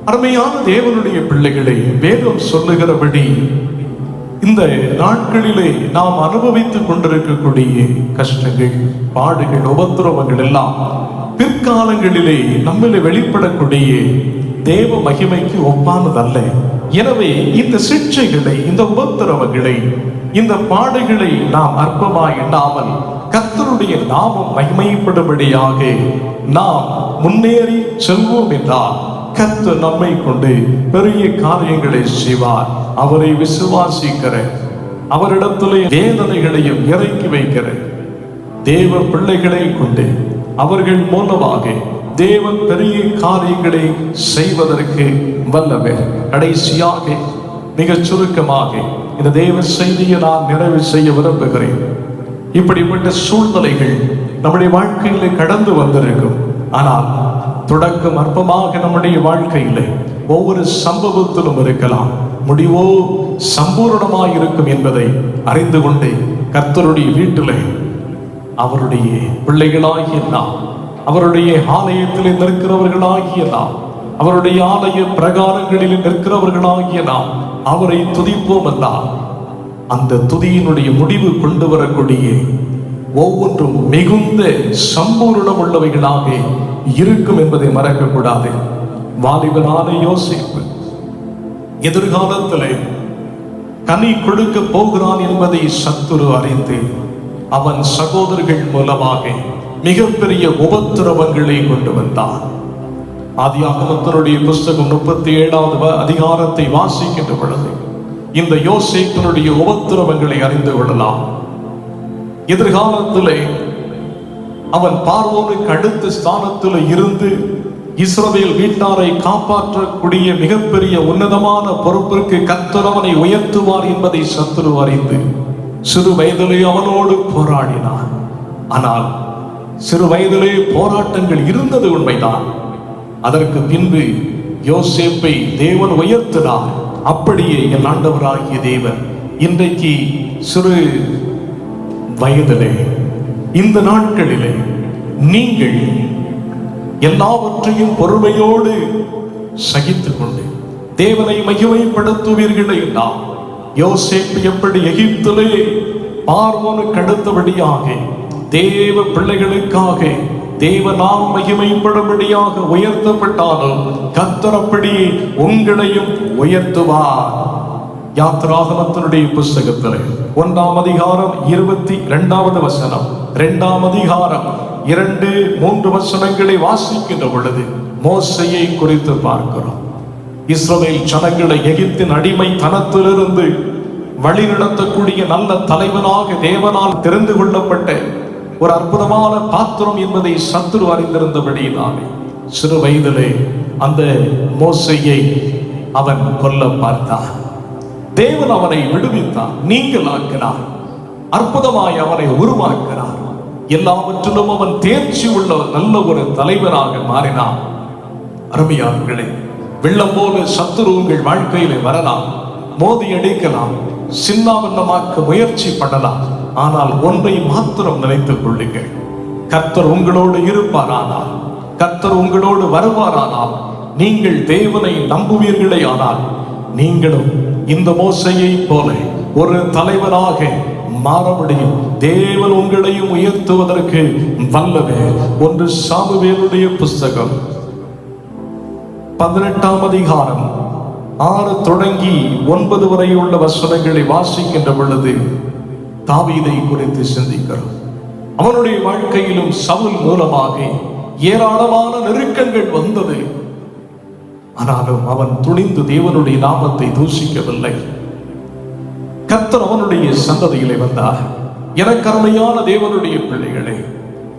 அருமையான தேவனுடைய பிள்ளைகளை, வேதம் சொல்லுகிறபடி இந்த நாட்களிலே நாம் அனுபவித்துக் கொண்டிருக்கக்கூடிய கஷ்டங்கள், பாடுகள், உபத்திரவங்கள் எல்லாம் பிற்காலங்களிலே நம்மிலே வெளிப்படக்கூடிய தேவ மகிமைக்கு ஒப்பானதல்ல. எனவே இந்த சிக்ஷைகளை, இந்த உபத்திரவங்களை, இந்த பாடுகளை நாம் அற்பமாய் எண்ணாமல் கர்த்தருடைய நாமம் மகிமைப்படும்படியாக நாம் முன்னேறி செல்வோம் என்றால் கர்த்தர் நம்மை கொண்டு பெரிய காரியங்களை செய்வார். அவரை விசுவாசிக்கிற, அவரிடத்திலே வேதனைகளையும் இறக்கி வைக்கிற தேவ பிள்ளைகளை கொண்டு அவர்கள் மூலமாக தேவன் பெரிய காரியங்களை செய்வதற்கு வல்லவர். கடைசியாக மிகச் சுருக்கமாக இந்த தேவ செய்தியை நான் நிறைவு செய்ய விரும்புகிறேன். இப்படிப்பட்ட சூழ்நிலைகள் நம்முடைய வாழ்க்கையில கடந்து வந்திருக்கும். ஆனால் தொடக்கம் அற்பமாக நம்முடைய வாழ்க்கையில ஒவ்வொரு சம்பவத்திலும் இருக்கலாம், முடிவோ சம்பூர்ணமாய் இருக்கும் என்பதை அறிந்து கொண்டே கர்த்தருடைய வீட்டிலே அவருடைய பிள்ளைகளாகிய நாம், அவருடைய ஆலயத்திலே நிற்கிறவர்களாகிய நாம், அவருடைய ஆலய பிரகாரங்களில் நிற்கிறவர்களாகிய நாம் அவரை துதிப்போம் என்றால் அந்த துதியினுடைய முடிவு கொண்டு வரக்கூடிய ஒவ்வொன்றும் மிகுந்த சம்பூர்ணம் உள்ளவைகளாக இருக்கும் என்பதை மறக்கக்கூடாது. வாலிபனான யோசேப்பு எதிர்காலத்திலே கனி கொடுக்க போகிறான் என்பதை சத்துரு அறிந்து அவன் சகோதரர்கள் மூலமாக மிகப்பெரிய உபத்திரவங்களை கொண்டு வந்தான். ஆதியாகமத்தினுடைய புஸ்தகம் 37வது அதிகாரத்தை வாசிக்கின்ற பொழுது இந்த யோசேப்பினுடைய உபத்திரவங்களை அறிந்து கொள்ளலாம். எதிர்காலத்திலே அவன் பார்வோனுக்கு அடுத்த ஸ்தானத்தில் இருந்து இஸ்ரவேல் வீட்டாரை காப்பாற்றக்கூடிய மிகப்பெரிய உன்னதமான பொறுப்பிற்கு கர்த்தர் அவனை உயர்த்துவார் என்பதை சத்துரு அறிந்து சிறு வயதிலே அவனோடு போராடினான். ஆனால் சிறு வயதிலே போராட்டங்கள் இருந்தது உண்மைதான். அதற்கு பின்பு யோசேப்பை தேவன் உயர்த்தினார். அப்படியே என் ஆண்டவராகிய தேவன் இன்றைக்கு சிறு வயதிலே, இந்த நாட்களிலே நீங்கள் எல்லாவற்றையும் பொறுமையோடு சகித்துக் கொண்டு தேவனை மகிமைப்படுத்துவீர்களே என்றால், யோசேப்பு எப்படி எகிப்திலே பார்வோனுக்கு அடுத்தபடியாக தேவ பிள்ளைகளுக்காக தேவ நாம் மகிமைப்படும்படியாக உயர்த்தப்பட்டாலும் கர்த்தர் அப்படியே உங்களையும் உயர்த்துவார். யாத்திராகமத்தினுடைய புஸ்தகத்தில் 1ஆம் அதிகாரம் 22வது வசனம், 2ஆம் அதிகாரம் 2-3 வசனங்களை வாசிக்கின்ற பொழுது மோசேயை குறித்து பார்க்கிறோம். இஸ்ரவேல் ஜனங்களை எகிப்தின் அடிமை தனத்திலிருந்து வழிநடத்தக்கூடிய நல்ல தலைவனாக தேவனால் தெரிந்து கொள்ளப்பட்ட ஒரு அற்புதமான பாத்திரம் என்பதை சத்துரு அறிந்திருந்தபடியினாலே சிறு வயதிலே அந்த மோசேயை அவன் கொல்ல பார்த்தான். தேவன் அவனை விடுவித்தார், நீங்களாக்கினார், அற்புதமாய் அவனை உருவாக்கினார். எல்லாவற்றிலும் அவன் தேர்ச்சி உள்ள நல்ல ஒரு தலைவராக மாறினான். அருமையானவர்களே, வெள்ளம் போல சத்துரு உங்கள் வாழ்க்கையிலே வரலாம், மோதி அடிக்கலாம், சின்னாபின்னமாக்க முயற்சி பண்ணலாம். ஆனால் ஒன்றை மாத்திரம் நினைத்துக் கொள்ளுங்கள், கர்த்தர் உங்களோடு இருப்பாரானால், கர்த்தர் உங்களோடு வருவாரானால், நீங்கள் தேவனை நம்புவீர்களே ஆனால், நீங்களும் இந்த மோசையை போல ஒரு தலைவராக மாற முடியும். தேவன் உங்களையும் உயர்த்துவதற்கு வல்லவர். 1 சாமுவேலுடைய புஸ்தகம் 18ஆம் அதிகாரம் 6 தொடங்கி 9 வரை உள்ள வசனங்களை வாசிக்கின்ற பொழுது தாவீதை குறித்து சிந்திக்கிறோம். அவனுடைய வாழ்க்கையிலும் சவுல் மூலமாக ஏராளமான நெருக்கங்கள் வந்தது. ஆனாலும் அவன் துணிந்து தேவனுடைய நாமத்தை தூஷிக்கவில்லை. கர்த்தர் அவனுடைய சந்ததியிலே வந்தார். எனக்கு அருமையான தேவனுடைய பிள்ளைகளே,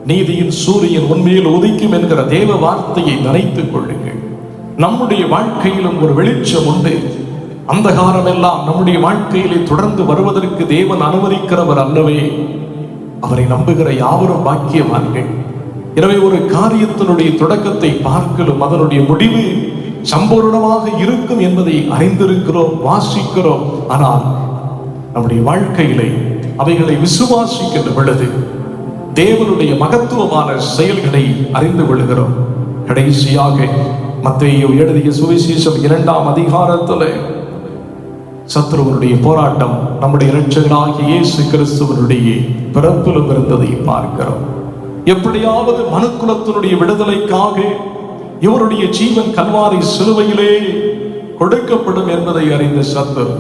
நீதியின் சூரியன் உண்மையில் உதிக்கும் என்கிற தேவ வார்த்தையை நினைத்துக் கொள்ளுங்கள். நம்முடைய வாழ்க்கையிலும் ஒரு வெளிச்சம் உண்டு. அந்தகாரம் எல்லாம் நம்முடைய வாழ்க்கையிலே தொடர்ந்து வருவதற்கு தேவன் அனுமதிக்கிறவர் அல்லவே. அவரை நம்புகிற யாவரும் பாக்கியவான்கள். எனவே ஒரு காரியத்தினுடைய தொடக்கத்தை பார்க்கலும் அதனுடைய முடிவு சம்பூர்ணமாக இருக்கும் என்பதை அறிந்திருக்கிறோம், வாசிக்கிறோம். ஆனால் நம்முடைய வாழ்க்கையிலே அவைகளை விசுவாசிக்கின்ற பொழுது தேவனுடைய மகத்துவமான செயல்களை அறிந்து கொள்கிறோம். கடைசியாக மத்தேயு எழுதிய சுவிசேஷம் 2ஆம் அதிகாரத்தில் சத்துருவனுடைய போராட்டம் நம்முடைய இரட்சகராகிய இயேசு கிறிஸ்துவனுடைய பிறப்பிலும் இருந்ததை பார்க்கிறோம். எப்படியாவது மனுக்குலத்தினுடைய விடுதலைக்காக இவருடைய ஜீவன் கல்வாரி சிலுவையிலே கொடுக்கப்படும் என்பதை அறிந்த சத்துரு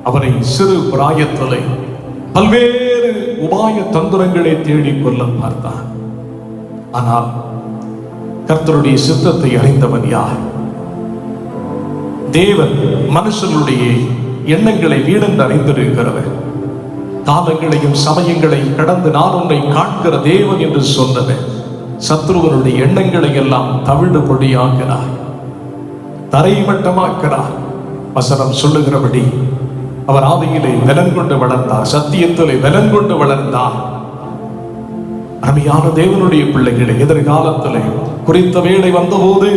அவரை சிறு பிராயத்திலே பல்வேறு உபாய தந்திரங்களை தேடிக் கொள்ள பார்த்தான். ஆனால் கர்த்தருடைய சித்தத்தை அறிந்தவன் யார்? தேவன் மனுஷனுடைய எண்ணங்களை வீடென்று அறிந்திருக்கிறவர். காலங்களையும் சமயங்களையும் கடந்து நான் உன்னை காண்கிற தேவன் என்று சொன்னவன் சத்ருவனுடைய எண்ணங்களை எல்லாம் தவிடுபடியாக்கிறார், தரைமட்டமாக்கிறார். வசனம் சொல்லுகிறபடி அவர் ஆவியிலே பலன் கொண்டு வளர்ந்தார், சத்தியத்திலே பலன் கொண்டு வளர்ந்தார். அருமையான தேவனுடைய பிள்ளைகளை, எதிர்காலத்திலே குறித்த வேளை வந்தபோது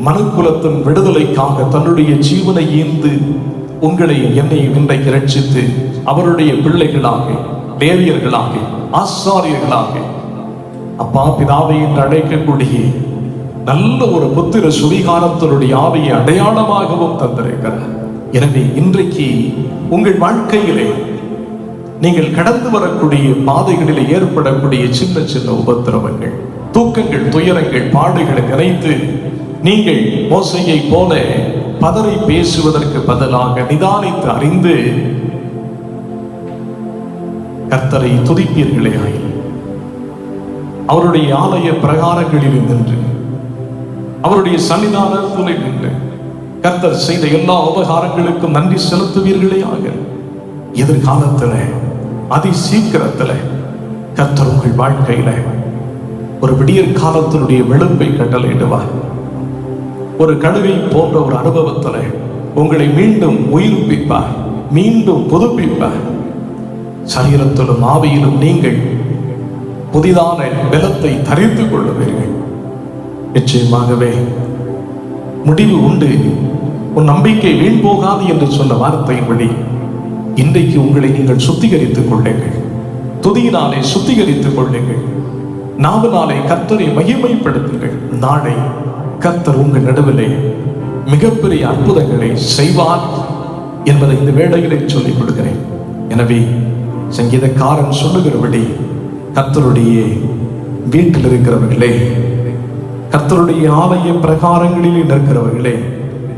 மனுக்குலத்தின் விடுதலைக்காக தன்னுடைய ஜீவனை ஈந்து உங்களையும் என்னையும் இன்றைக்கு ரட்சித்து அவருடைய பிள்ளைகளாக, லேவியர்களாக, ஆசாரியர்களாக, அப்பா பிதாவை என்று அழைக்கக்கூடிய நல்ல ஒரு புத்திர சுவிகாரத்தினுடைய ஆவியை அடையாளமாகவும் தந்திருக்கிறார். எனவே இன்றைக்கு உங்கள் வாழ்க்கையிலே நீங்கள் கடந்து வரக்கூடிய பாதைகளில் ஏற்படக்கூடிய சின்ன சின்ன உபத்திரவங்கள், தூக்கங்கள், துயரங்கள், பாடுகளை நினைத்து நீங்கள் மோசையை போல பதறி பேசுவதற்கு பதிலாக நிதானித்து அறிந்து கர்த்தரை துதிப்பீர்களே ஆயில் அவருடைய ஆலய பிரகாரங்களில் நின்று அவருடைய சன்னிதானத்தில் நின்று கர்த்தர் செய்த எல்லா உபகாரங்களுக்கும் நன்றி செலுத்துவீர்களே ஆக எதிர்காலத்தில் அதி சீக்கிரத்தில் கர்த்தர் உங்கள் வாழ்க்கையில ஒரு விடியற் காலத்தினுடைய வெளுப்பை கட்டளையிடுவார். ஒரு கழுகை போன்ற ஒரு அனுபவத்தில் உங்களை மீண்டும் உயிர்ப்பிப்பார், மீண்டும் புதுப்பிப்பார். சரீரத்திலும் ஆவியிலும் நீங்கள் புதிதான பலத்தை தரித்துக் கொள்ளுவீர்கள். நிச்சயமாகவே முடிவு உண்டு. உன் நம்பிக்கை வீண் போகாது என்று சொன்ன வார்த்தையின்படி இன்றைக்கு உங்களை நீங்கள் சுத்திகரித்துக் கொள்ளுங்கள், துதியினாலே சுத்திகரித்துக் கொள்ளுங்கள், நாவினாலே கர்த்தரை மகிமைப்படுத்துங்கள். நாளை கர்த்தர் உங்கள் நடுவிலே மிகப்பெரிய அற்புதங்களை செய்வார் என்பதை இந்த வேளையிலே சொல்லிக் கொடுக்கிறேன். எனவே சங்கீதக்காரன் சொல்லுகிறபடி கர்த்தருடைய வீட்டில் இருக்கிறவர்களே, கர்த்தருடைய ஆலய பிரகாரங்களில் இருக்கிறவர்களே,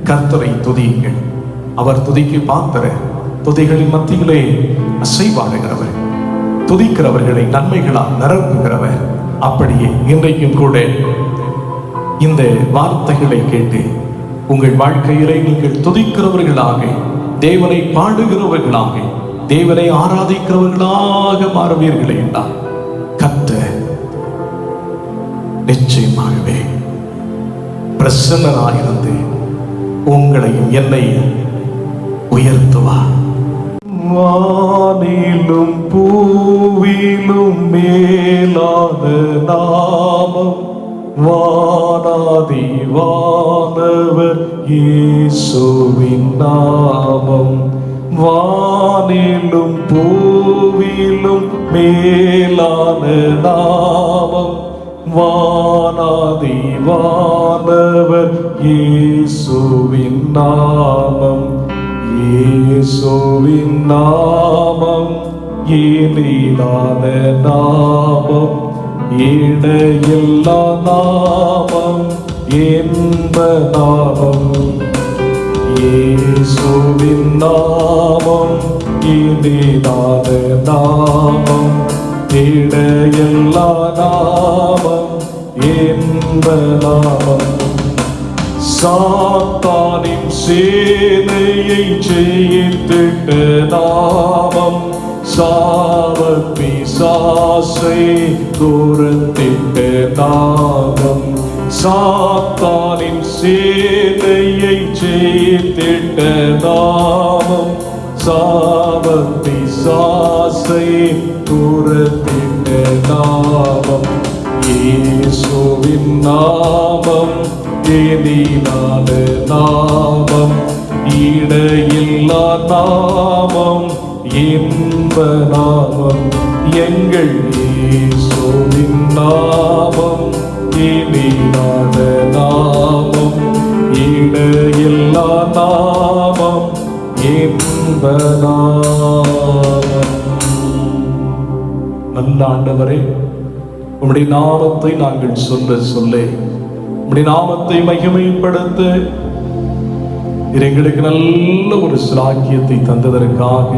கர்த்தரை துதியுங்கள். அவர் துதிக்கு பாத்திர, துதிகளின் மத்தியிலே அசைவாடுகிறவர், துதிக்கிறவர்களை நன்மைகளால் நிரப்புகிறவர். அப்படியே இன்றைக்கும் கூட இந்த வார்த்தைகளை கேட்டு உங்கள் வாழ்க்கையிலே நீங்கள் துதிக்கிறவர்களாக, தேவனை பாடுகிறவர்களாக, தேவனை ஆராதிக்கிறவர்களாக மாறுவீர்களே என்றால் கர்த்தர் நிச்சயமாகவே பிரசன்னராயிருந்து உங்களையும் என்னையும் உயர்த்துவார். வானிலும் பூவிலும் மேலான நாமம் வானாதி வானவர் இயேசுவின் நாமம் வானிலும் பூவிலும் மேலான நாமம். வானாதி வானவர் இயேசுவின் நாமம், இயேசுவின் நாமம் இனிதான நாமம், இடையில்லா நாமம், இன்ப நாமம். இயேசுவின் நாமம் இனிதான நாமம், இடையில்லா நாமம், இன்ப நாமம். சாத்தானின் சேனையை ஜெயித்திட்ட நாமம், சாவப்பிசாசை துரத்திட்ட நாமம். சாத்தானின் சேனையை ஜெயித்திட்ட நாமம், சாவப்பிசாசை துரத்திட்ட நாமம். இயேசுவின் நாமம் இனிதான நாமம், இடையில்லா நாமம், இன்ப நாமம். எங்கள் இயேசுவின் நாமம் இனிதான நாமம், இடையில்லா நாமம், இன்ப நாமம். நல்ல ஆண்டவரே, உம்முடைய நாமத்தை நாங்கள் சொல்ல உம்முடைய நாமத்தை மகிமைப்படுத்த எங்களுக்கு நல்ல ஒரு சிலாக்கியத்தை தந்ததற்காக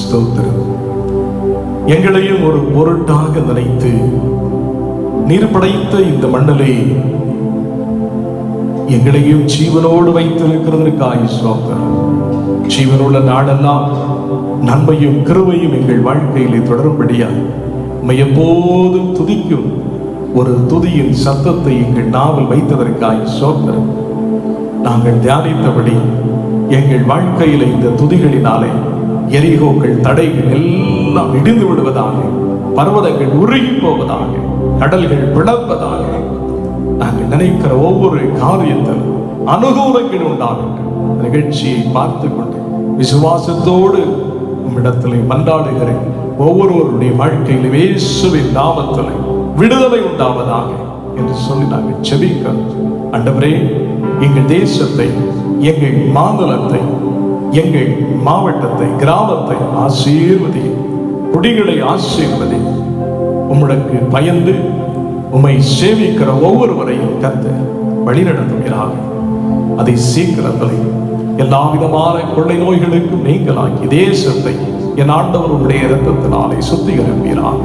ஸ்தோத்திரம். எங்களையும் ஒரு பொருட்டாக நினைத்து நீர் படைத்த இந்த மண்ணிலே எங்களையும் ஜீவனோடு வைத்திருக்கிறதற்காக ஸ்தோத்திரம். ஜீவனுள்ள நாடெல்லாம் நன்மையும் கிருபையும் எங்கள் வாழ்க்கையிலே தொடரும்படியாக உம்மை எப்போதும் துதிக்கும் ஒரு துதியின் சத்தத்தை எங்கள் நாவில் வைத்ததற்காக ஸ்தோத்திரம். நாங்கள் தியானித்தபடி எங்கள் வாழ்க்கையில இந்த துதிகளினாலே எரிகோக்கள் தடைகள் எல்லாம் இடிந்து விடுவதாக, பர்வதங்கள் உருகி போவதாக, கடல்கள் பிளப்பதாக, நாங்கள் நினைக்கிற ஒவ்வொரு காரியத்தில் அனுகூலங்கள் உண்டாகட்டும். நிகழ்ச்சியை பார்த்து கொண்டு விசுவாசத்தோடு உம்மிடத்திலே மன்றாடுகிற ஒவ்வொருவருடைய வாழ்க்கையில இயேசுவின் நாமத்தில் விடுதலை உண்டாவதாக என்று சொல்லி நாங்கள் செபிக்கிறோம். ஆண்டவரே, எங்கள் தேசத்தை, எங்கள் மாநிலத்தை, எங்கள் மாவட்டத்தை, கிராமத்தை ஆசீர்வதி, குடிகளை ஆசீர்வதி. உம்முடக்கு பயந்து உம்மை சேவிக்கிற ஒவ்வொருவரையும் கர்த்தர் வழிநடத்துகிறாக. அதை சீக்கிரத்தில் எல்லா விதமான கொள்ளை நோய்களுக்கும் நீங்களாக்கி தேசத்தை என் ஆண்டவருடைய இரத்தத்தினாலே சுத்திகரிப்பீராக.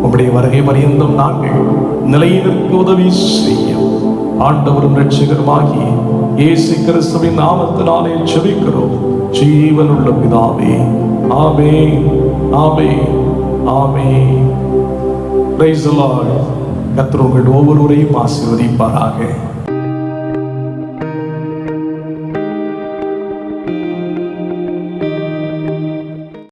உம்முடைய வருகை பரியந்தம் நாங்கள் நிலையிற்கு உதவி செய்யும் ஆண்டவரும் இரட்சகருமாகி இயேசு கிறிஸ்துவின் நாமத்தினாலே ஜெபிக்கிறோம் ஜீவனுள்ள பிதாவே. ஆமென், ஆமென், ஆமென். Praise the Lord. கர்த்தர் உங்கள் ஒவ்வொருவரையும் ஆசீர்வதிப்பாராக.